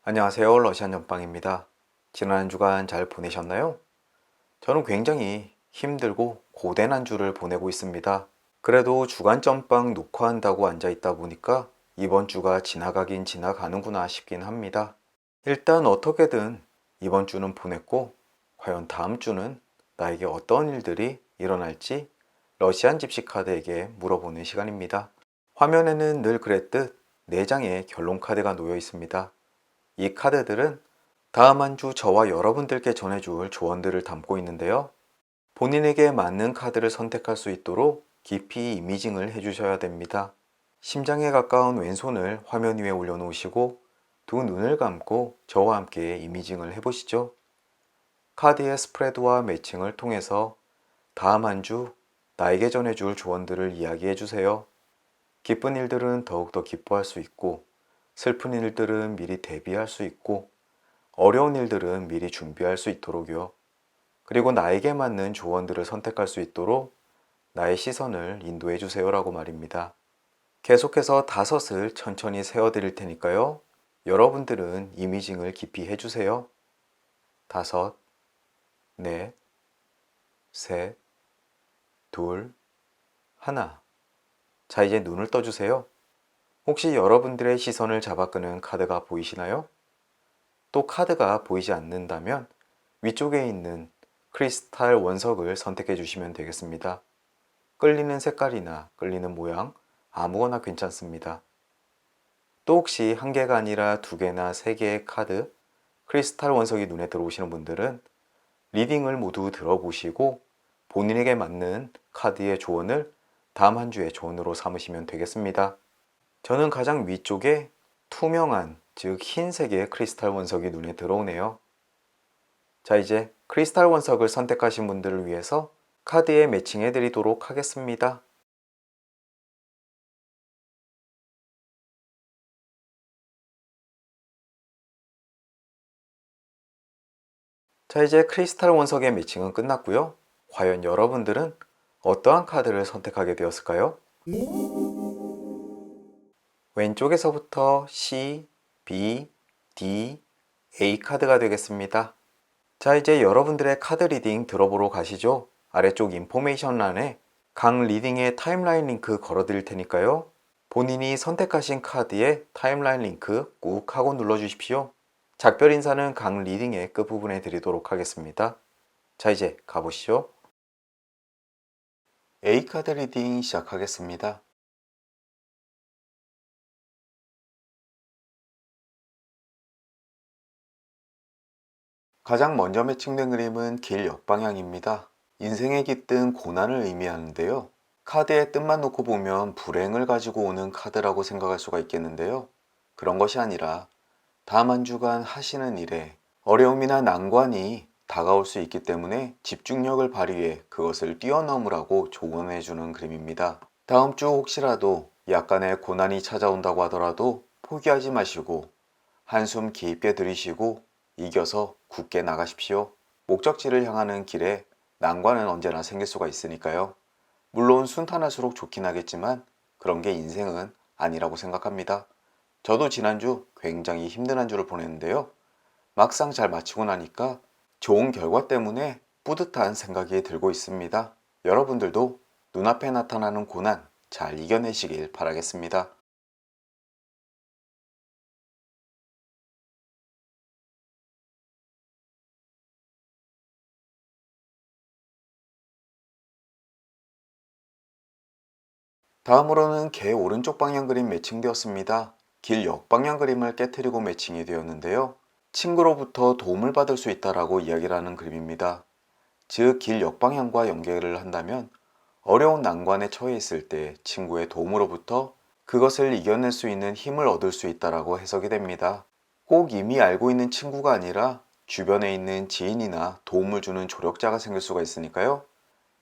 안녕하세요. 러시안 전빵입니다. 지난 한 주간 잘 보내셨나요? 저는 굉장히 힘들고 고된 한 주를 보내고 있습니다. 그래도 주간 전빵 녹화한다고 앉아 있다 보니까 이번 주가 지나가긴 지나가는구나 싶긴 합니다. 일단 어떻게든 이번 주는 보냈고 과연 다음 주는 나에게 어떤 일들이 일어날지 러시안 집시 카드에게 물어보는 시간입니다. 화면에는 늘 그랬듯 4장의 결론 카드가 놓여 있습니다. 이 카드들은 다음 한 주 저와 여러분들께 전해줄 조언들을 담고 있는데요. 본인에게 맞는 카드를 선택할 수 있도록 깊이 이미징을 해주셔야 됩니다. 심장에 가까운 왼손을 화면 위에 올려놓으시고 두 눈을 감고 저와 함께 이미징을 해보시죠. 카드의 스프레드와 매칭을 통해서 다음 한 주 나에게 전해줄 조언들을 이야기해주세요. 기쁜 일들은 더욱더 기뻐할 수 있고 슬픈 일들은 미리 대비할 수 있고 어려운 일들은 미리 준비할 수 있도록요. 그리고 나에게 맞는 조언들을 선택할 수 있도록 나의 시선을 인도해 주세요라고 말입니다. 계속해서 5을 천천히 세어 드릴 테니까요. 여러분들은 이미징을 깊이 해주세요. 5, 넷, 셋, 둘, 하나. 자, 이제 눈을 떠주세요. 혹시 여러분들의 시선을 잡아끄는 카드가 보이시나요? 또 카드가 보이지 않는다면 위쪽에 있는 크리스탈 원석을 선택해 주시면 되겠습니다. 끌리는 색깔이나 끌리는 모양 아무거나 괜찮습니다. 또 혹시 한 개가 아니라 2개나 3개의 카드, 크리스탈 원석이 눈에 들어오시는 분들은 리딩을 모두 들어보시고 본인에게 맞는 카드의 조언을 다음 한 주의 조언으로 삼으시면 되겠습니다. 저는 가장 위쪽에 투명한, 즉 흰색의 크리스탈 원석이 눈에 들어오네요. 자, 이제 크리스탈 원석을 선택하신 분들을 위해서 카드에 매칭해 드리도록 하겠습니다. 자, 이제 크리스탈 원석의 매칭은 끝났고요. 과연 여러분들은 어떠한 카드를 선택하게 되었을까요? 왼쪽에서부터 C, B, D, A 카드가 되겠습니다. 자, 이제 여러분들의 카드 리딩 들어보러 가시죠. 아래쪽 인포메이션란에 각 리딩의 타임라인 링크 걸어 드릴 테니까요. 본인이 선택하신 카드의 타임라인 링크 꾹 하고 눌러주십시오. 작별 인사는 각 리딩의 끝부분에 드리도록 하겠습니다. 자, 이제 가보시죠. A카드 리딩 시작하겠습니다. 가장 먼저 매칭된 그림은 길 역방향입니다. 인생에 깃든 고난을 의미하는데요. 카드의 뜻만 놓고 보면 불행을 가지고 오는 카드라고 생각할 수가 있겠는데요. 그런 것이 아니라 다음 한 주간 하시는 일에 어려움이나 난관이 다가올 수 있기 때문에 집중력을 발휘해 그것을 뛰어넘으라고 조언해 주는 그림입니다. 다음 주 혹시라도 약간의 고난이 찾아온다고 하더라도 포기하지 마시고 한숨 깊게 들이쉬고 이겨서 굳게 나가십시오. 목적지를 향하는 길에 난관은 언제나 생길 수가 있으니까요. 물론 순탄할수록 좋긴 하겠지만 그런 게 인생은 아니라고 생각합니다. 저도 지난주 굉장히 힘든 한 주를 보냈는데요. 막상 잘 마치고 나니까 좋은 결과 때문에 뿌듯한 생각이 들고 있습니다. 여러분들도 눈앞에 나타나는 고난 잘 이겨내시길 바라겠습니다. 다음으로는 개 오른쪽 방향 그림 매칭되었습니다. 길 역방향 그림을 깨트리고 매칭이 되었는데요. 친구로부터 도움을 받을 수 있다라고 이야기를 하는 그림입니다. 즉, 길 역방향과 연결을 한다면 어려운 난관에 처해 있을 때 친구의 도움으로부터 그것을 이겨낼 수 있는 힘을 얻을 수 있다라고 해석이 됩니다. 꼭 이미 알고 있는 친구가 아니라 주변에 있는 지인이나 도움을 주는 조력자가 생길 수가 있으니까요.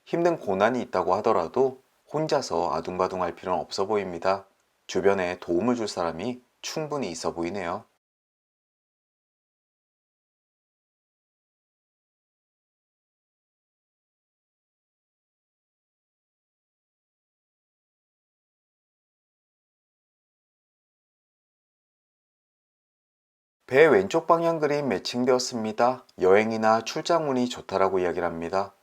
힘든 고난이 있다고 하더라도 혼자서 아둥바둥할 필요는 없어 보입니다. 주변에 도움을 줄 사람이 충분히 있어 보이네요. 배 왼쪽 방향 그림 매칭되었습니다. 여행이나 출장운이 좋다라고 이야기를 합니다.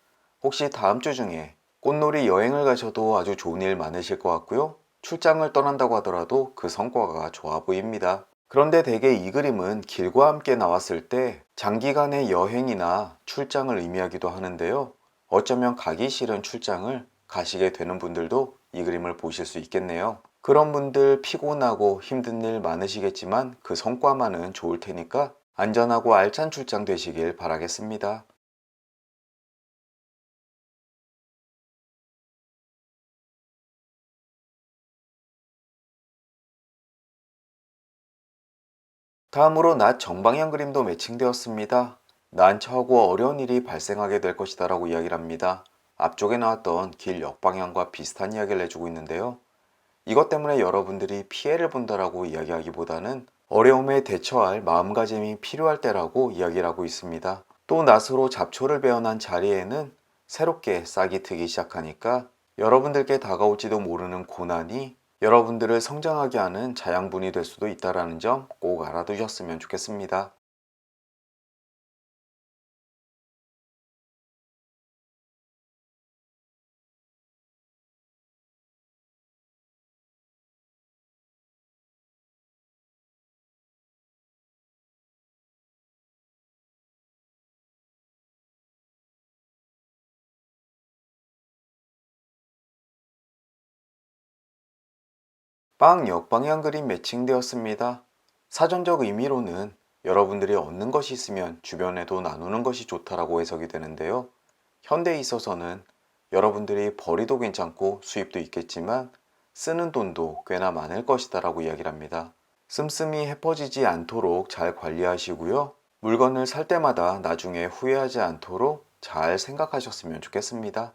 혹시 다음 주 중에 꽃놀이 여행을 가셔도 아주 좋은 일 많으실 것 같고요. 출장을 떠난다고 하더라도 그 성과가 좋아 보입니다. 그런데 대개 이 그림은 길과 함께 나왔을 때 장기간의 여행이나 출장을 의미하기도 하는데요. 어쩌면 가기 싫은 출장을 가시게 되는 분들도 이 그림을 보실 수 있겠네요. 그런 분들 피곤하고 힘든 일 많으시겠지만 그 성과만은 좋을 테니까 안전하고 알찬 출장 되시길 바라겠습니다. 다음으로 낮 정방향 그림도 매칭되었습니다. 난처하고 어려운 일이 발생하게 될 것이다 라고 이야기를 합니다. 앞쪽에 나왔던 길 역방향과 비슷한 이야기를 해주고 있는데요. 이것 때문에 여러분들이 피해를 본다라고 이야기하기보다는 어려움에 대처할 마음가짐이 필요할 때라고 이야기를 하고 있습니다. 또 낫으로 잡초를 베어난 자리에는 새롭게 싹이 트기 시작하니까 여러분들께 다가올지도 모르는 고난이 여러분들을 성장하게 하는 자양분이 될 수도 있다는 점 꼭 알아두셨으면 좋겠습니다. 빵 역방향 그림 매칭되었습니다. 사전적 의미로는 여러분들이 얻는 것이 있으면 주변에도 나누는 것이 좋다라고 해석이 되는데요. 현대에 있어서는 여러분들이 벌이도 괜찮고 수입도 있겠지만 쓰는 돈도 꽤나 많을 것이다라고 이야기를 합니다. 씀씀이 헤퍼지지 않도록 잘 관리하시고요. 물건을 살 때마다 나중에 후회하지 않도록 잘 생각하셨으면 좋겠습니다.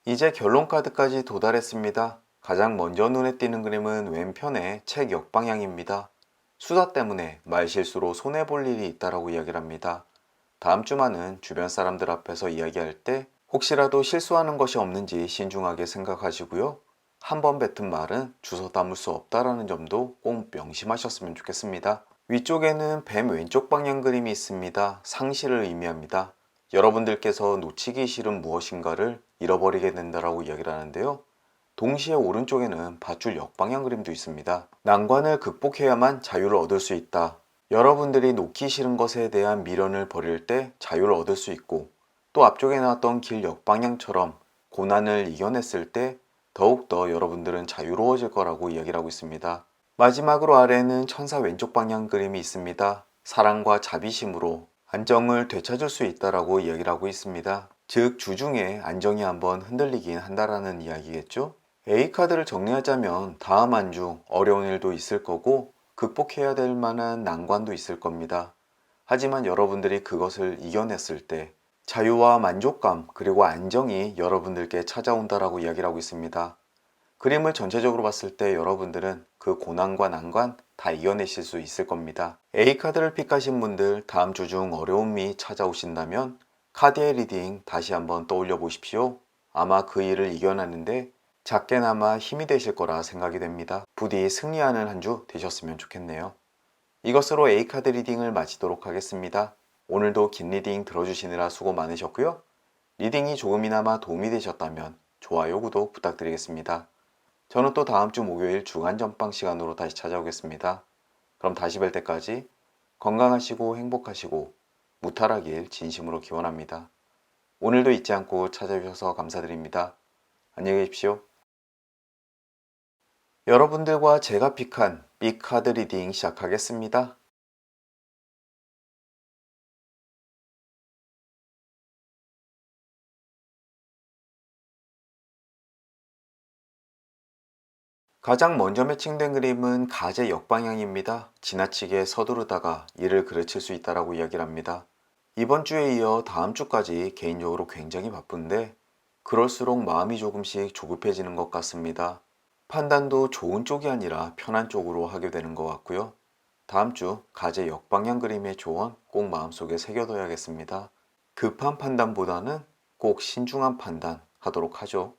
이제 결론 카드까지 도달했습니다. 가장 먼저 눈에 띄는 그림은 왼편의 책 역방향입니다. 수다 때문에 말실수로 손해볼 일이 있다라고 이야기를 합니다. 다음 주만은 주변 사람들 앞에서 이야기할 때 혹시라도 실수하는 것이 없는지 신중하게 생각하시고요. 한 번 뱉은 말은 주워 담을 수 없다라는 점도 꼭 명심하셨으면 좋겠습니다. 위쪽에는 뱀 왼쪽 방향 그림이 있습니다. 상실을 의미합니다. 여러분들께서 놓치기 싫은 무엇인가를 잃어버리게 된다라고 이야기를 하는데요. 동시에 오른쪽에는 밧줄 역방향 그림도 있습니다. 난관을 극복해야만 자유를 얻을 수 있다. 여러분들이 놓기 싫은 것에 대한 미련을 버릴 때 자유를 얻을 수 있고, 또 앞쪽에 나왔던 길 역방향처럼 고난을 이겨냈을 때 더욱더 여러분들은 자유로워질 거라고 이야기를 하고 있습니다. 마지막으로 아래에는 천사 왼쪽 방향 그림이 있습니다. 사랑과 자비심으로 안정을 되찾을 수 있다라고 이야기를 하고 있습니다. 즉 주중에 안정이 한번 흔들리긴 한다라는 이야기겠죠. A카드를 정리하자면 다음 한 주 어려운 일도 있을 거고 극복해야 될 만한 난관도 있을 겁니다. 하지만 여러분들이 그것을 이겨냈을 때 자유와 만족감 그리고 안정이 여러분들께 찾아온다라고 이야기를 하고 있습니다. 그림을 전체적으로 봤을 때 여러분들은 그 고난과 난관 다 이겨내실 수 있을 겁니다. A카드를 픽하신 분들 다음 주 중 어려움이 찾아오신다면 카드의 리딩 다시 한번 떠올려 보십시오. 아마 그 일을 이겨내는데 작게나마 힘이 되실 거라 생각이 됩니다. 부디 승리하는 한 주 되셨으면 좋겠네요. 이것으로 A카드 리딩을 마치도록 하겠습니다. 오늘도 긴 리딩 들어주시느라 수고 많으셨고요. 리딩이 조금이나마 도움이 되셨다면 좋아요, 구독 부탁드리겠습니다. 저는 또 다음 주 목요일 주간 전방 시간으로 다시 찾아오겠습니다. 그럼 다시 뵐 때까지 건강하시고 행복하시고 무탈하길 진심으로 기원합니다. 오늘도 잊지 않고 찾아주셔서 감사드립니다. 안녕히 계십시오. 여러분들과 제가 픽한 B카드 리딩 시작하겠습니다. 가장 먼저 매칭된 그림은 가제 역방향입니다. 지나치게 서두르다가 일을 그르칠 수 있다라고 이야기를 합니다. 이번 주에 이어 다음 주까지 개인적으로 굉장히 바쁜데 그럴수록 마음이 조금씩 조급해지는 것 같습니다. 판단도 좋은 쪽이 아니라 편한 쪽으로 하게 되는 것 같고요. 다음 주 가제 역방향 그림의 조언 꼭 마음속에 새겨둬야겠습니다. 급한 판단보다는 꼭 신중한 판단 하도록 하죠.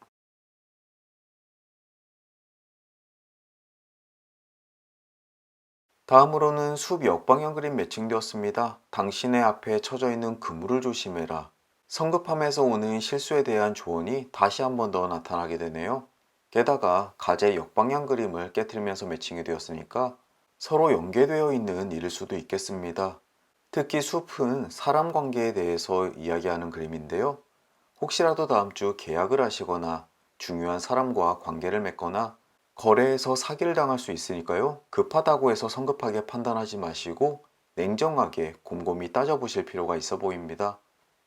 다음으로는 숲 역방향 그림 매칭되었습니다. 당신의 앞에 처져 있는 그물을 조심해라. 성급함에서 오는 실수에 대한 조언이 다시 한 번 더 나타나게 되네요. 게다가 가제 역방향 그림을 깨트리면서 매칭이 되었으니까 서로 연계되어 있는 일일 수도 있겠습니다. 특히 숲은 사람 관계에 대해서 이야기하는 그림인데요. 혹시라도 다음 주 계약을 하시거나 중요한 사람과 관계를 맺거나 거래에서 사기를 당할 수 있으니까요. 급하다고 해서 성급하게 판단하지 마시고 냉정하게 곰곰이 따져보실 필요가 있어 보입니다.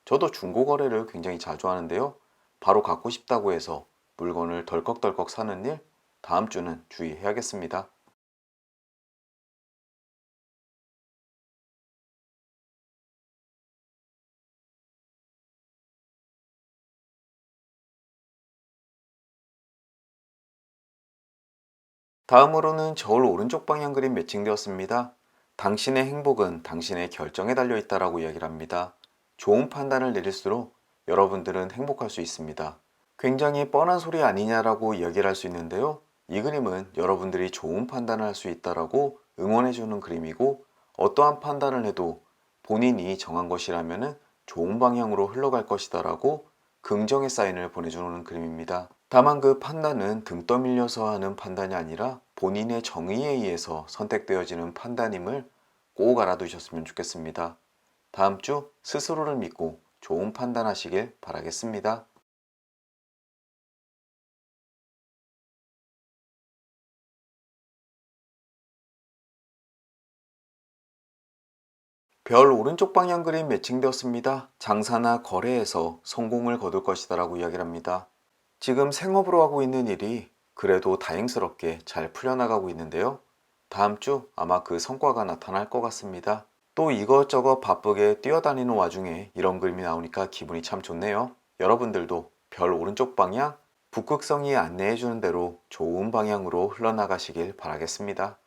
저도 중고 거래를 굉장히 자주 하는데요. 바로 갖고 싶다고 해서 물건을 덜컥덜컥 사는 일 다음 주는 주의해야겠습니다. 다음으로는 저울 오른쪽 방향 그림 매칭되었습니다. 당신의 행복은 당신의 결정에 달려 있다라고 이야기를 합니다. 좋은 판단을 내릴수록 여러분들은 행복할 수 있습니다. 굉장히 뻔한 소리 아니냐라고 이야기를 할 수 있는데요. 이 그림은 여러분들이 좋은 판단을 할 수 있다라고 응원해주는 그림이고 어떠한 판단을 해도 본인이 정한 것이라면 좋은 방향으로 흘러갈 것이다라고 긍정의 사인을 보내주는 그림입니다. 다만 그 판단은 등 떠밀려서 하는 판단이 아니라 본인의 정의에 의해서 선택되어지는 판단임을 꼭 알아두셨으면 좋겠습니다. 다음 주 스스로를 믿고 좋은 판단하시길 바라겠습니다. 별 오른쪽 방향 그림 매칭되었습니다. 장사나 거래에서 성공을 거둘 것이다라고 이야기를 합니다. 지금 생업으로 하고 있는 일이 그래도 다행스럽게 잘 풀려나가고 있는데요. 다음 주 아마 그 성과가 나타날 것 같습니다. 또 이것저것 바쁘게 뛰어다니는 와중에 이런 그림이 나오니까 기분이 참 좋네요. 여러분들도 별 오른쪽 방향, 북극성이 안내해주는 대로 좋은 방향으로 흘러나가시길 바라겠습니다.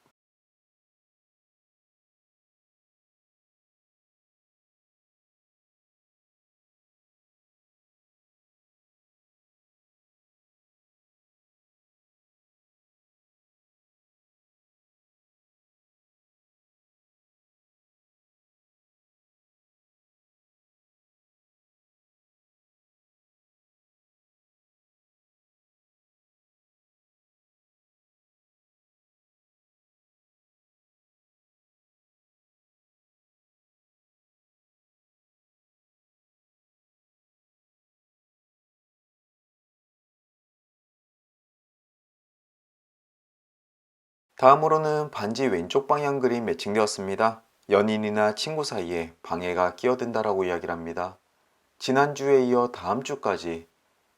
다음으로는 반지 왼쪽 방향 그림 매칭되었습니다. 연인이나 친구 사이에 방해가 끼어든다라고 이야기를 합니다. 지난주에 이어 다음 주까지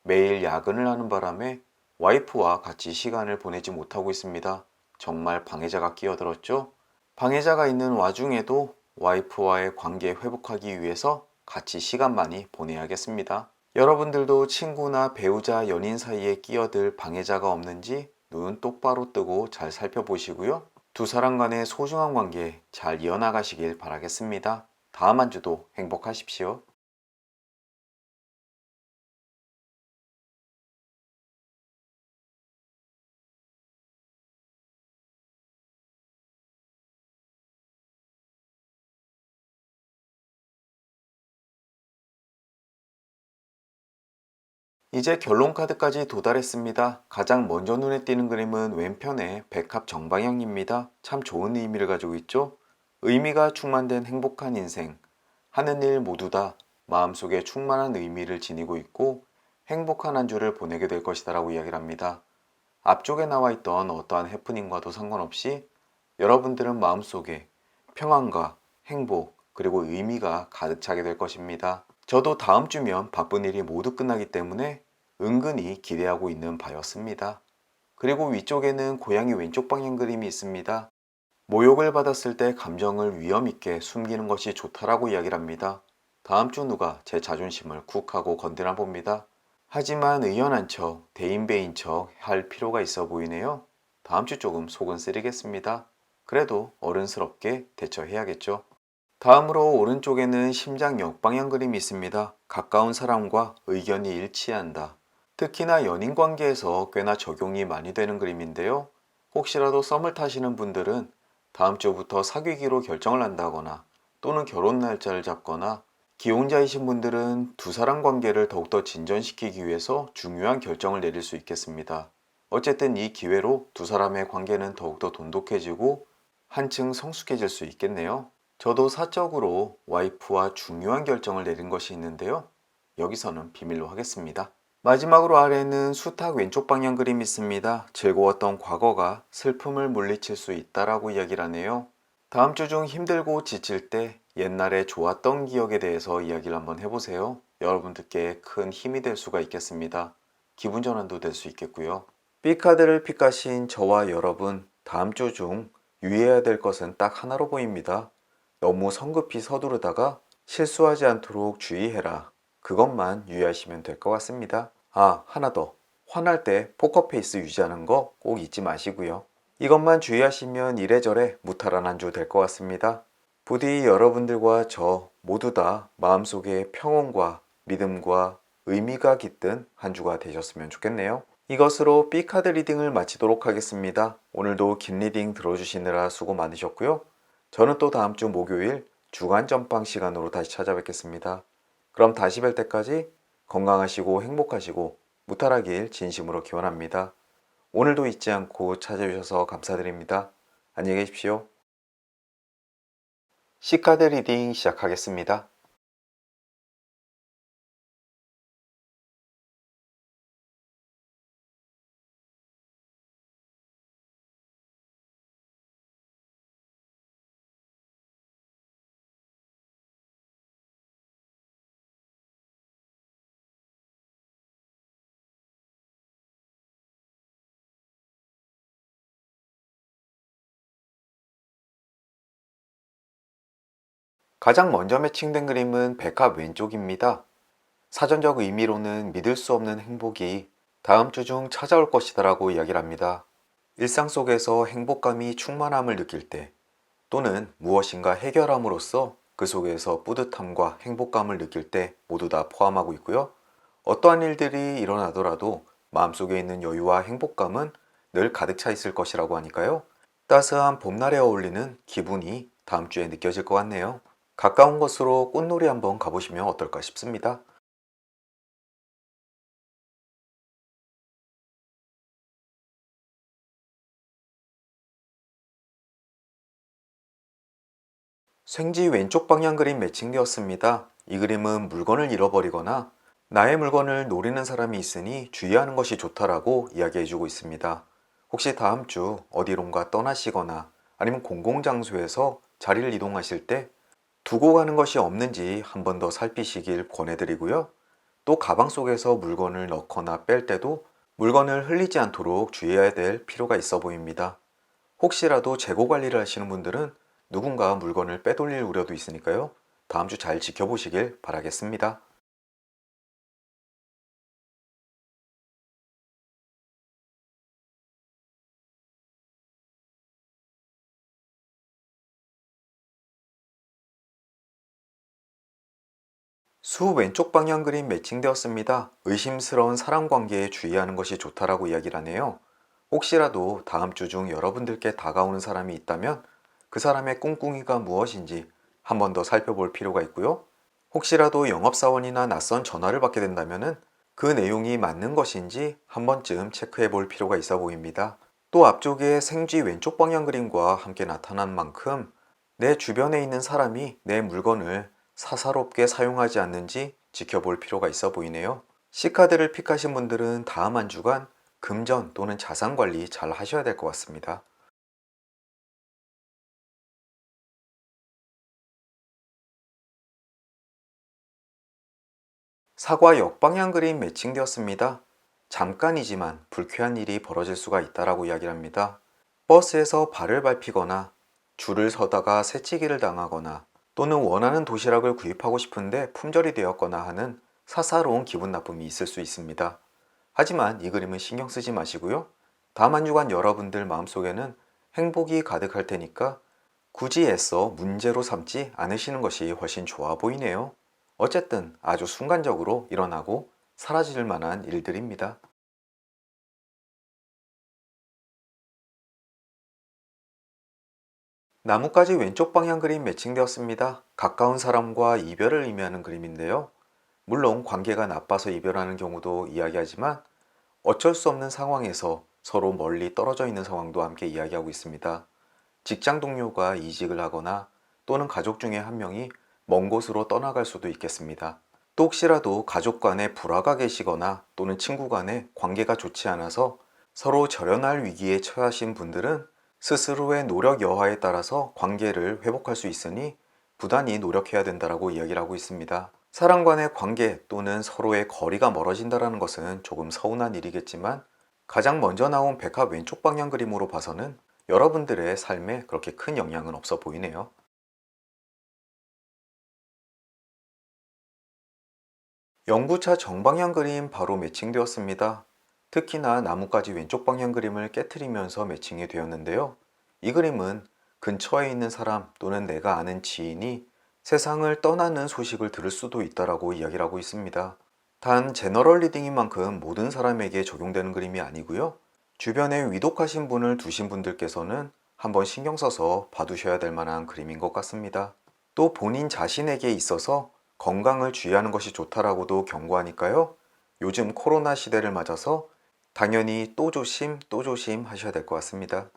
매일 야근을 하는 바람에 와이프와 같이 시간을 보내지 못하고 있습니다. 정말 방해자가 끼어들었죠? 방해자가 있는 와중에도 와이프와의 관계 회복하기 위해서 같이 시간 많이 보내야겠습니다. 여러분들도 친구나 배우자, 연인 사이에 끼어들 방해자가 없는지 눈 똑바로 뜨고 잘 살펴보시고요. 두 사람 간의 소중한 관계 잘 이어나가시길 바라겠습니다. 다음 한 주도 행복하십시오. 이제 결론 카드까지 도달했습니다. 가장 먼저 눈에 띄는 그림은 왼편의 백합 정방향입니다. 참 좋은 의미를 가지고 있죠? 의미가 충만된 행복한 인생. 하는 일 모두 다 마음속에 충만한 의미를 지니고 있고 행복한 한 주를 보내게 될 것이다라고 이야기를 합니다. 앞쪽에 나와 있던 어떠한 해프닝과도 상관없이 여러분들은 마음속에 평안과 행복 그리고 의미가 가득 차게 될 것입니다. 저도 다음 주면 바쁜 일이 모두 끝나기 때문에 은근히 기대하고 있는 바였습니다. 그리고 위쪽에는 고양이 왼쪽 방향 그림이 있습니다. 모욕을 받았을 때 감정을 위험 있게 숨기는 것이 좋다라고 이야기를 합니다. 다음 주 누가 제 자존심을 쿡 하고 건드나 봅니다. 하지만 의연한 척, 대인배인 척 할 필요가 있어 보이네요. 다음 주 조금 속은 쓰리겠습니다. 그래도 어른스럽게 대처해야겠죠. 다음으로 오른쪽에는 심장 역방향 그림이 있습니다. 가까운 사람과 의견이 일치한다. 특히나 연인 관계에서 꽤나 적용이 많이 되는 그림인데요. 혹시라도 썸을 타시는 분들은 다음 주부터 사귀기로 결정을 한다거나 또는 결혼 날짜를 잡거나, 기혼자이신 분들은 두 사람 관계를 더욱더 진전시키기 위해서 중요한 결정을 내릴 수 있겠습니다. 어쨌든 이 기회로 두 사람의 관계는 더욱더 돈독해지고 한층 성숙해질 수 있겠네요. 저도 사적으로 와이프와 중요한 결정을 내린 것이 있는데요. 여기서는 비밀로 하겠습니다. 마지막으로 아래는 수탉 왼쪽 방향 그림이 있습니다. 즐거웠던 과거가 슬픔을 물리칠 수 있다라고 이야기를 하네요. 다음 주 중 힘들고 지칠 때 옛날에 좋았던 기억에 대해서 이야기를 한번 해보세요. 여러분들께 큰 힘이 될 수가 있겠습니다. 기분 전환도 될 수 있겠고요. B카드를 픽하신 저와 여러분, 다음 주 중 유의해야 될 것은 딱 하나로 보입니다. 너무 성급히 서두르다가 실수하지 않도록 주의해라. 그것만 유의하시면 될 것 같습니다. 아, 하나 더. 화날 때 포커페이스 유지하는 거 꼭 잊지 마시고요. 이것만 주의하시면 이래저래 무탈한 한 주 될 것 같습니다. 부디 여러분들과 저 모두 다 마음속에 평온과 믿음과 의미가 깃든 한 주가 되셨으면 좋겠네요. 이것으로 B카드 리딩을 마치도록 하겠습니다. 오늘도 긴 리딩 들어주시느라 수고 많으셨고요. 저는 또 다음 주 목요일 주간 전방 시간으로 다시 찾아뵙겠습니다. 그럼 다시 뵐 때까지 건강하시고 행복하시고 무탈하길 진심으로 기원합니다. 오늘도 잊지 않고 찾아주셔서 감사드립니다. 안녕히 계십시오. C카드 리딩 시작하겠습니다. 가장 먼저 매칭된 그림은 백합 왼쪽입니다. 사전적 의미로는 믿을 수 없는 행복이 다음 주 중 찾아올 것이다라고 이야기를 합니다. 일상 속에서 행복감이 충만함을 느낄 때 또는 무엇인가 해결함으로써 그 속에서 뿌듯함과 행복감을 느낄 때 모두 다 포함하고 있고요. 어떠한 일들이 일어나더라도 마음속에 있는 여유와 행복감은 늘 가득 차 있을 것이라고 하니까요. 따스한 봄날에 어울리는 기분이 다음 주에 느껴질 것 같네요. 가까운 곳으로 꽃놀이 한번 가보시면 어떨까 싶습니다. 생지 왼쪽 방향 그림 매칭되었습니다. 이 그림은 물건을 잃어버리거나 나의 물건을 노리는 사람이 있으니 주의하는 것이 좋다라고 이야기해주고 있습니다. 혹시 다음 주 어디론가 떠나시거나 아니면 공공장소에서 자리를 이동하실 때 두고 가는 것이 없는지 한 번 더 살피시길 권해드리고요. 또 가방 속에서 물건을 넣거나 뺄 때도 물건을 흘리지 않도록 주의해야 될 필요가 있어 보입니다. 혹시라도 재고 관리를 하시는 분들은 누군가 물건을 빼돌릴 우려도 있으니까요. 다음 주 잘 지켜보시길 바라겠습니다. 수 왼쪽 방향 그림 매칭되었습니다. 의심스러운 사람 관계에 주의하는 것이 좋다라고 이야기를 하네요. 혹시라도 다음 주 중 여러분들께 다가오는 사람이 있다면 그 사람의 꿍꿍이가 무엇인지 한 번 더 살펴볼 필요가 있고요. 혹시라도 영업사원이나 낯선 전화를 받게 된다면 그 내용이 맞는 것인지 한 번쯤 체크해 볼 필요가 있어 보입니다. 또 앞쪽에 생쥐 왼쪽 방향 그림과 함께 나타난 만큼 내 주변에 있는 사람이 내 물건을 사사롭게 사용하지 않는지 지켜볼 필요가 있어 보이네요. C카드를 픽하신 분들은 다음 한 주간 금전 또는 자산 관리 잘 하셔야 될 것 같습니다. 사과 역방향 그림 매칭되었습니다. 잠깐이지만 불쾌한 일이 벌어질 수가 있다라고 이야기를 합니다. 버스에서 발을 밟히거나 줄을 서다가 새치기를 당하거나 또는 원하는 도시락을 구입하고 싶은데 품절이 되었거나 하는 사사로운 기분 나쁨이 있을 수 있습니다. 하지만 이 그림은 신경 쓰지 마시고요. 다음 한 주간 여러분들 마음속에는 행복이 가득할 테니까 굳이 애써 문제로 삼지 않으시는 것이 훨씬 좋아 보이네요. 어쨌든 아주 순간적으로 일어나고 사라질 만한 일들입니다. 나뭇가지 왼쪽 방향 그림 매칭되었습니다. 가까운 사람과 이별을 의미하는 그림인데요. 물론 관계가 나빠서 이별하는 경우도 이야기하지만 어쩔 수 없는 상황에서 서로 멀리 떨어져 있는 상황도 함께 이야기하고 있습니다. 직장 동료가 이직을 하거나 또는 가족 중에 한 명이 먼 곳으로 떠나갈 수도 있겠습니다. 또 혹시라도 가족 간에 불화가 계시거나 또는 친구 간에 관계가 좋지 않아서 서로 절연할 위기에 처하신 분들은 스스로의 노력 여하에 따라서 관계를 회복할 수 있으니 부단히 노력해야 된다고 이야기를 하고 있습니다. 사람 간의 관계 또는 서로의 거리가 멀어진다는 것은 조금 서운한 일이겠지만 가장 먼저 나온 백합 왼쪽 방향 그림으로 봐서는 여러분들의 삶에 그렇게 큰 영향은 없어 보이네요. 영구차 정방향 그림 바로 매칭되었습니다. 특히나 나뭇가지 왼쪽 방향 그림을 깨트리면서 매칭이 되었는데요. 이 그림은 근처에 있는 사람 또는 내가 아는 지인이 세상을 떠나는 소식을 들을 수도 있다라고 이야기를 하고 있습니다. 단 제너럴 리딩인 만큼 모든 사람에게 적용되는 그림이 아니고요. 주변에 위독하신 분을 두신 분들께서는 한번 신경 써서 봐두셔야 될 만한 그림인 것 같습니다. 또 본인 자신에게 있어서 건강을 주의하는 것이 좋다라고도 경고하니까요. 요즘 코로나 시대를 맞아서 당연히 또 조심 또 조심 하셔야 될 것 같습니다.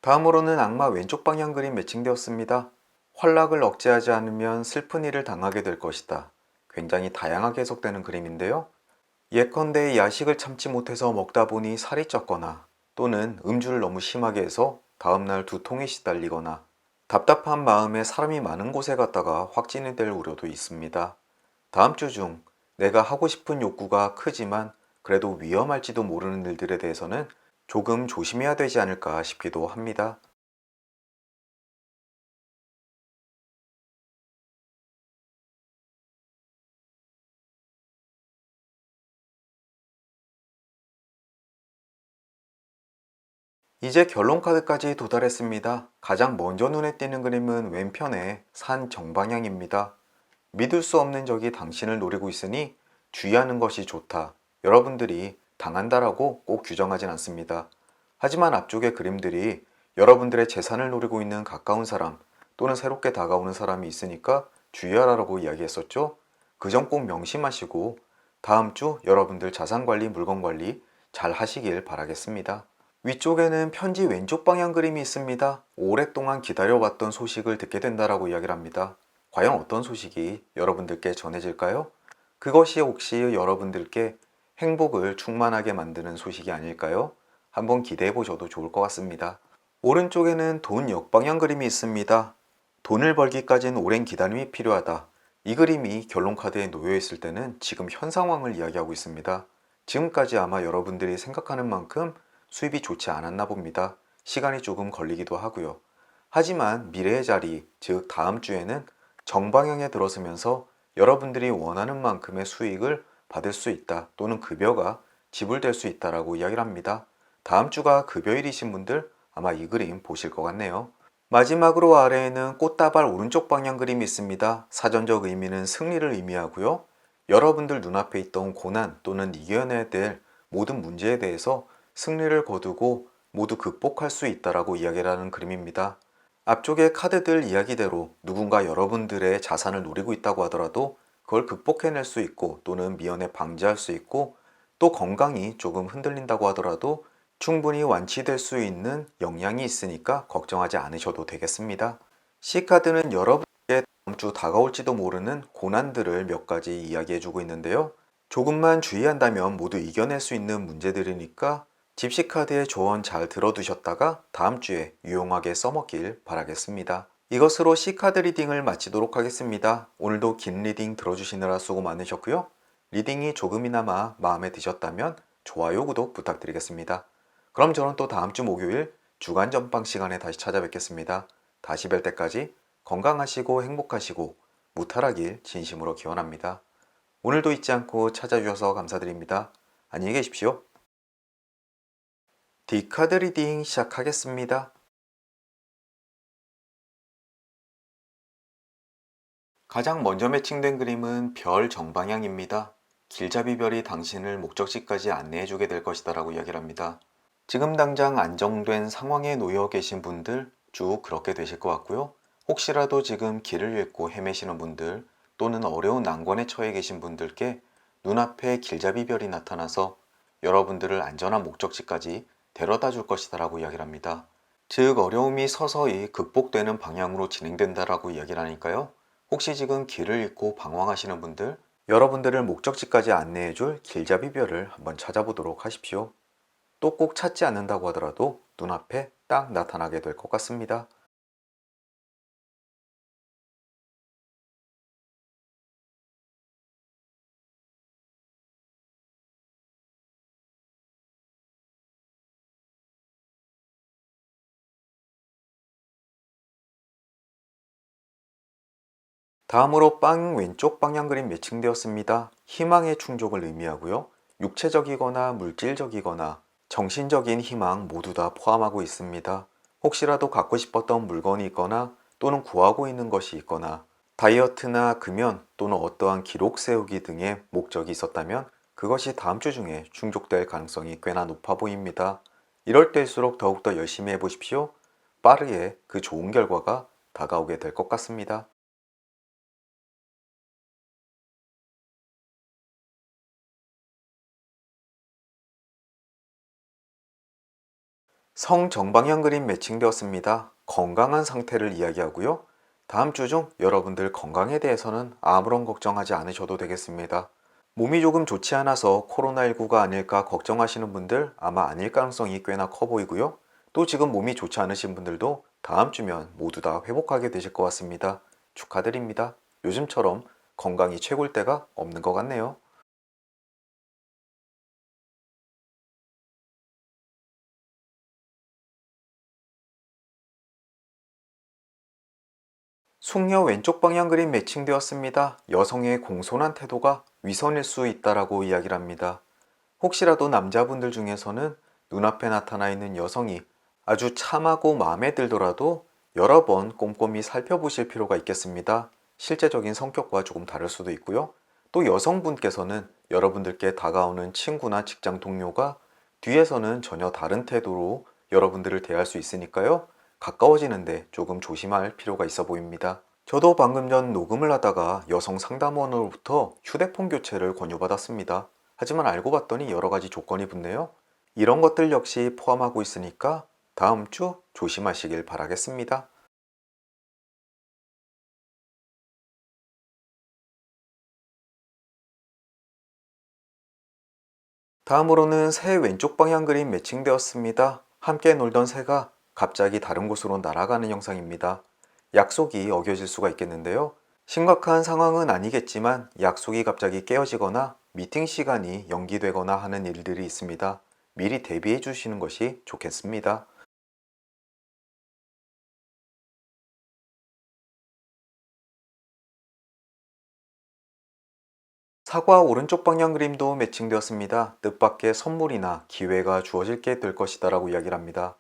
다음으로는 악마 왼쪽 방향 그림 매칭되었습니다. 활락을 억제하지 않으면 슬픈 일을 당하게 될 것이다. 굉장히 다양하게 해석되는 그림인데요. 예컨대 야식을 참지 못해서 먹다 보니 살이 쪘거나 또는 음주를 너무 심하게 해서 다음날 두통에 시달리거나 답답한 마음에 사람이 많은 곳에 갔다가 확진이 될 우려도 있습니다. 다음 주 중 내가 하고 싶은 욕구가 크지만 그래도 위험할지도 모르는 일들에 대해서는 조금 조심해야 되지 않을까 싶기도 합니다. 이제 결론 카드까지 도달했습니다. 가장 먼저 눈에 띄는 그림은 왼편의 산 정방향입니다. 믿을 수 없는 적이 당신을 노리고 있으니 주의하는 것이 좋다. 여러분들이 당한다라고 꼭 규정하진 않습니다. 하지만 앞쪽의 그림들이 여러분들의 재산을 노리고 있는 가까운 사람 또는 새롭게 다가오는 사람이 있으니까 주의하라고 이야기했었죠. 그 점 꼭 명심하시고 다음 주 여러분들 자산 관리, 물건 관리 잘 하시길 바라겠습니다. 위쪽에는 편지 왼쪽 방향 그림이 있습니다. 오랫동안 기다려왔던 소식을 듣게 된다라고 이야기를 합니다. 과연 어떤 소식이 여러분들께 전해질까요? 그것이 혹시 여러분들께 행복을 충만하게 만드는 소식이 아닐까요? 한번 기대해 보셔도 좋을 것 같습니다. 오른쪽에는 돈 역방향 그림이 있습니다. 돈을 벌기까지는 오랜 기다림이 필요하다. 이 그림이 결론 카드에 놓여 있을 때는 지금 현 상황을 이야기하고 있습니다. 지금까지 아마 여러분들이 생각하는 만큼 수입이 좋지 않았나 봅니다. 시간이 조금 걸리기도 하고요. 하지만 미래의 자리, 즉 다음 주에는 정방향에 들어서면서 여러분들이 원하는 만큼의 수익을 받을 수 있다 또는 급여가 지불될 수 있다라고 이야기를 합니다. 다음 주가 급여일이신 분들 아마 이 그림 보실 것 같네요. 마지막으로 아래에는 꽃다발 오른쪽 방향 그림이 있습니다. 사전적 의미는 승리를 의미하고요. 여러분들 눈앞에 있던 고난 또는 이겨내야 될 모든 문제에 대해서 승리를 거두고 모두 극복할 수 있다라고 이야기를 하는 그림입니다. 앞쪽의 카드들 이야기대로 누군가 여러분들의 자산을 노리고 있다고 하더라도 그걸 극복해낼 수 있고 또는 미연에 방지할 수 있고 또 건강이 조금 흔들린다고 하더라도 충분히 완치될 수 있는 역량이 있으니까 걱정하지 않으셔도 되겠습니다. C카드는 여러분에게 다음 주 다가올지도 모르는 고난들을 몇 가지 이야기해주고 있는데요. 조금만 주의한다면 모두 이겨낼 수 있는 문제들이니까 집시카드의 조언 잘 들어두셨다가 다음 주에 유용하게 써먹길 바라겠습니다. 이것으로 C카드 리딩을 마치도록 하겠습니다. 오늘도 긴 리딩 들어주시느라 수고 많으셨고요. 리딩이 조금이나마 마음에 드셨다면 좋아요, 구독 부탁드리겠습니다. 그럼 저는 또 다음 주 목요일 주간 전방 시간에 다시 찾아뵙겠습니다. 다시 뵐 때까지 건강하시고 행복하시고 무탈하길 진심으로 기원합니다. 오늘도 잊지 않고 찾아주셔서 감사드립니다. 안녕히 계십시오. 디카드 리딩 시작하겠습니다. 가장 먼저 매칭된 그림은 별 정방향입니다. 길잡이별이 당신을 목적지까지 안내해주게 될 것이다 라고 이야기를 합니다. 지금 당장 안정된 상황에 놓여 계신 분들 쭉 그렇게 되실 것 같고요. 혹시라도 지금 길을 잃고 헤매시는 분들 또는 어려운 난관에 처해 계신 분들께 눈앞에 길잡이별이 나타나서 여러분들을 안전한 목적지까지 데려다 줄 것이다 라고 이야기를 합니다. 즉 어려움이 서서히 극복되는 방향으로 진행된다라고 이야기를 하니까요. 혹시 지금 길을 잃고 방황하시는 분들, 여러분들을 목적지까지 안내해줄 길잡이별을 한번 찾아보도록 하십시오. 또 꼭 찾지 않는다고 하더라도 눈앞에 딱 나타나게 될 것 같습니다. 다음으로 빵 왼쪽 방향 그림 매칭되었습니다. 희망의 충족을 의미하고요. 육체적이거나 물질적이거나 정신적인 희망 모두 다 포함하고 있습니다. 혹시라도 갖고 싶었던 물건이 있거나 또는 구하고 있는 것이 있거나 다이어트나 금연 또는 어떠한 기록 세우기 등의 목적이 있었다면 그것이 다음 주 중에 충족될 가능성이 꽤나 높아 보입니다. 이럴 때일수록 더욱더 열심히 해보십시오. 빠르게 그 좋은 결과가 다가오게 될 것 같습니다. 성정방향 그림 매칭되었습니다. 건강한 상태를 이야기하고요. 다음 주 중 여러분들 건강에 대해서는 아무런 걱정하지 않으셔도 되겠습니다. 몸이 조금 좋지 않아서 코로나19가 아닐까 걱정하시는 분들 아마 아닐 가능성이 꽤나 커 보이고요. 또 지금 몸이 좋지 않으신 분들도 다음 주면 모두 다 회복하게 되실 것 같습니다. 축하드립니다. 요즘처럼 건강이 최고일 때가 없는 것 같네요. 숙녀 왼쪽 방향 그림 매칭되었습니다. 여성의 공손한 태도가 위선일 수 있다라고 이야기를 합니다. 혹시라도 남자분들 중에서는 눈앞에 나타나 있는 여성이 아주 참하고 마음에 들더라도 여러 번 꼼꼼히 살펴보실 필요가 있겠습니다. 실제적인 성격과 조금 다를 수도 있고요. 또 여성분께서는 여러분들께 다가오는 친구나 직장 동료가 뒤에서는 전혀 다른 태도로 여러분들을 대할 수 있으니까요. 가까워지는데 조금 조심할 필요가 있어 보입니다. 저도 방금 전 녹음을 하다가 여성 상담원으로부터 휴대폰 교체를 권유받았습니다. 하지만 알고 봤더니 여러 가지 조건이 붙네요. 이런 것들 역시 포함하고 있으니까 다음 주 조심하시길 바라겠습니다. 다음으로는 새 왼쪽 방향 그림 매칭되었습니다. 함께 놀던 새가 갑자기 다른 곳으로 날아가는 영상입니다. 약속이 어겨질 수가 있겠는데요. 심각한 상황은 아니겠지만 약속이 갑자기 깨어지거나 미팅 시간이 연기되거나 하는 일들이 있습니다. 미리 대비해 주시는 것이 좋겠습니다. 사과 오른쪽 방향 그림도 매칭되었습니다. 뜻밖의 선물이나 기회가 주어질게 될 것이다 라고 이야기를 합니다.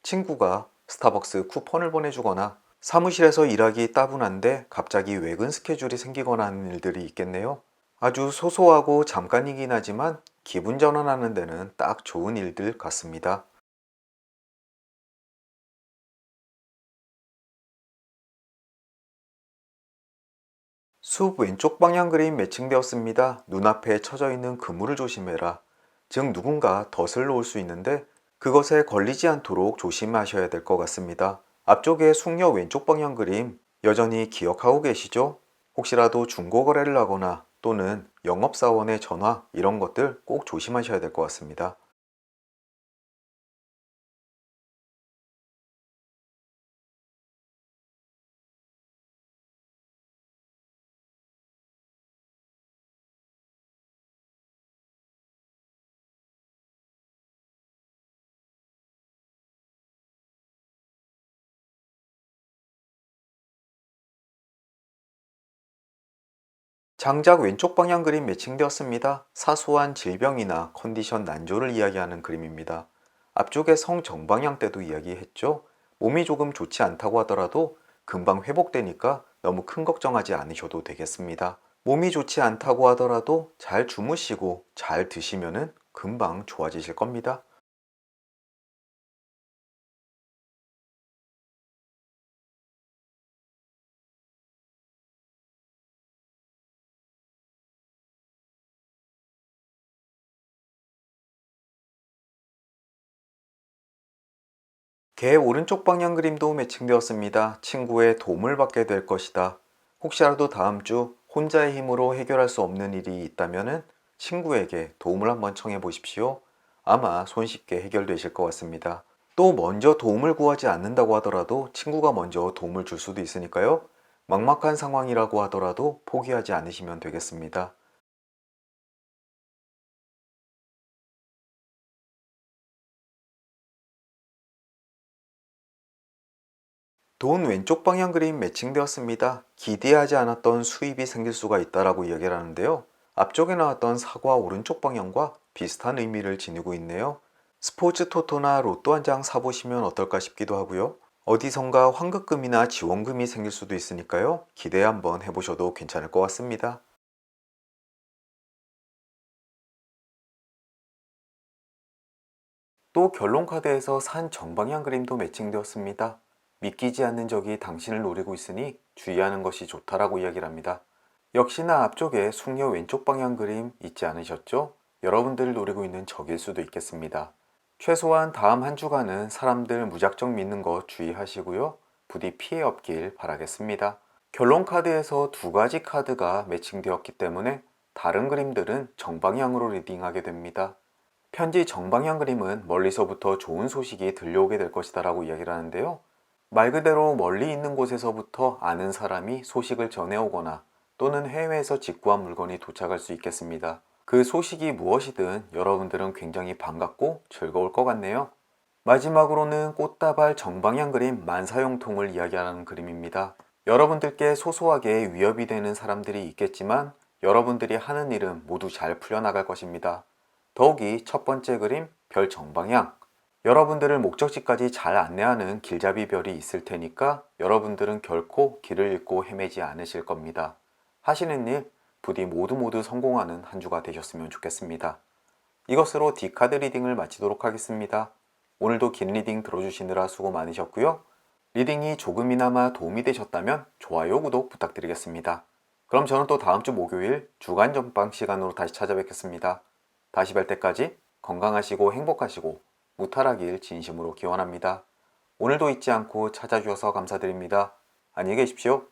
친구가 스타벅스 쿠폰을 보내주거나 사무실에서 일하기 따분한데 갑자기 외근 스케줄이 생기거나 하는 일들이 있겠네요. 아주 소소하고 잠깐이긴 하지만 기분 전환하는 데는 딱 좋은 일들 같습니다. 숲 왼쪽 방향 그림 매칭되었습니다. 눈앞에 쳐져 있는 그물을 조심해라. 즉 누군가 덫을 놓을 수 있는데 그것에 걸리지 않도록 조심하셔야 될 것 같습니다. 앞쪽에 숙녀 왼쪽 방향 그림 여전히 기억하고 계시죠? 혹시라도 중고거래를 하거나 또는 영업사원의 전화 이런 것들 꼭 조심하셔야 될 것 같습니다. 장작 왼쪽 방향 그림 매칭되었습니다. 사소한 질병이나 컨디션 난조를 이야기하는 그림입니다. 앞쪽에 성 정방향 때도 이야기했죠. 몸이 조금 좋지 않다고 하더라도 금방 회복되니까 너무 큰 걱정하지 않으셔도 되겠습니다. 몸이 좋지 않다고 하더라도 잘 주무시고 잘 드시면은 금방 좋아지실 겁니다. 개 오른쪽 방향 그림도 매칭되었습니다. 친구의 도움을 받게 될 것이다. 혹시라도 다음 주 혼자의 힘으로 해결할 수 없는 일이 있다면 친구에게 도움을 한번 청해 보십시오. 아마 손쉽게 해결되실 것 같습니다. 또 먼저 도움을 구하지 않는다고 하더라도 친구가 먼저 도움을 줄 수도 있으니까요. 막막한 상황이라고 하더라도 포기하지 않으시면 되겠습니다. 돈 왼쪽 방향 그림 매칭되었습니다. 기대하지 않았던 수입이 생길 수가 있다라고 이야기를 하는데요. 앞쪽에 나왔던 사과 오른쪽 방향과 비슷한 의미를 지니고 있네요. 스포츠 토토나 로또 한 장 사보시면 어떨까 싶기도 하고요. 어디선가 환급금이나 지원금이 생길 수도 있으니까요. 기대 한번 해보셔도 괜찮을 것 같습니다. 또 결론 카드에서 산 정방향 그림도 매칭되었습니다. 믿기지 않는 적이 당신을 노리고 있으니 주의하는 것이 좋다라고 이야기를 합니다. 역시나 앞쪽에 숙녀 왼쪽 방향 그림 잊지 않으셨죠? 여러분들을 노리고 있는 적일 수도 있겠습니다. 최소한 다음 한 주간은 사람들 무작정 믿는 거 주의하시고요. 부디 피해 없길 바라겠습니다. 결론 카드에서 두 가지 카드가 매칭되었기 때문에 다른 그림들은 정방향으로 리딩하게 됩니다. 편지 정방향 그림은 멀리서부터 좋은 소식이 들려오게 될 것이다 라고 이야기를 하는데요. 말 그대로 멀리 있는 곳에서부터 아는 사람이 소식을 전해오거나 또는 해외에서 직구한 물건이 도착할 수 있겠습니다. 그 소식이 무엇이든 여러분들은 굉장히 반갑고 즐거울 것 같네요. 마지막으로는 꽃다발 정방향 그림 만사형통을 이야기하는 그림입니다. 여러분들께 소소하게 위협이 되는 사람들이 있겠지만 여러분들이 하는 일은 모두 잘 풀려나갈 것입니다. 더욱이 첫 번째 그림 별 정방향, 여러분들을 목적지까지 잘 안내하는 길잡이 별이 있을 테니까 여러분들은 결코 길을 잃고 헤매지 않으실 겁니다. 하시는 일 부디 모두 성공하는 한 주가 되셨으면 좋겠습니다. 이것으로 D카드 리딩을 마치도록 하겠습니다. 오늘도 긴 리딩 들어주시느라 수고 많으셨고요. 리딩이 조금이나마 도움이 되셨다면 좋아요, 구독 부탁드리겠습니다. 그럼 저는 또 다음 주 목요일 주간 전방 시간으로 다시 찾아뵙겠습니다. 다시 뵐 때까지 건강하시고 행복하시고 무탈하길 진심으로 기원합니다. 오늘도 잊지 않고 찾아주셔서 감사드립니다. 안녕히 계십시오.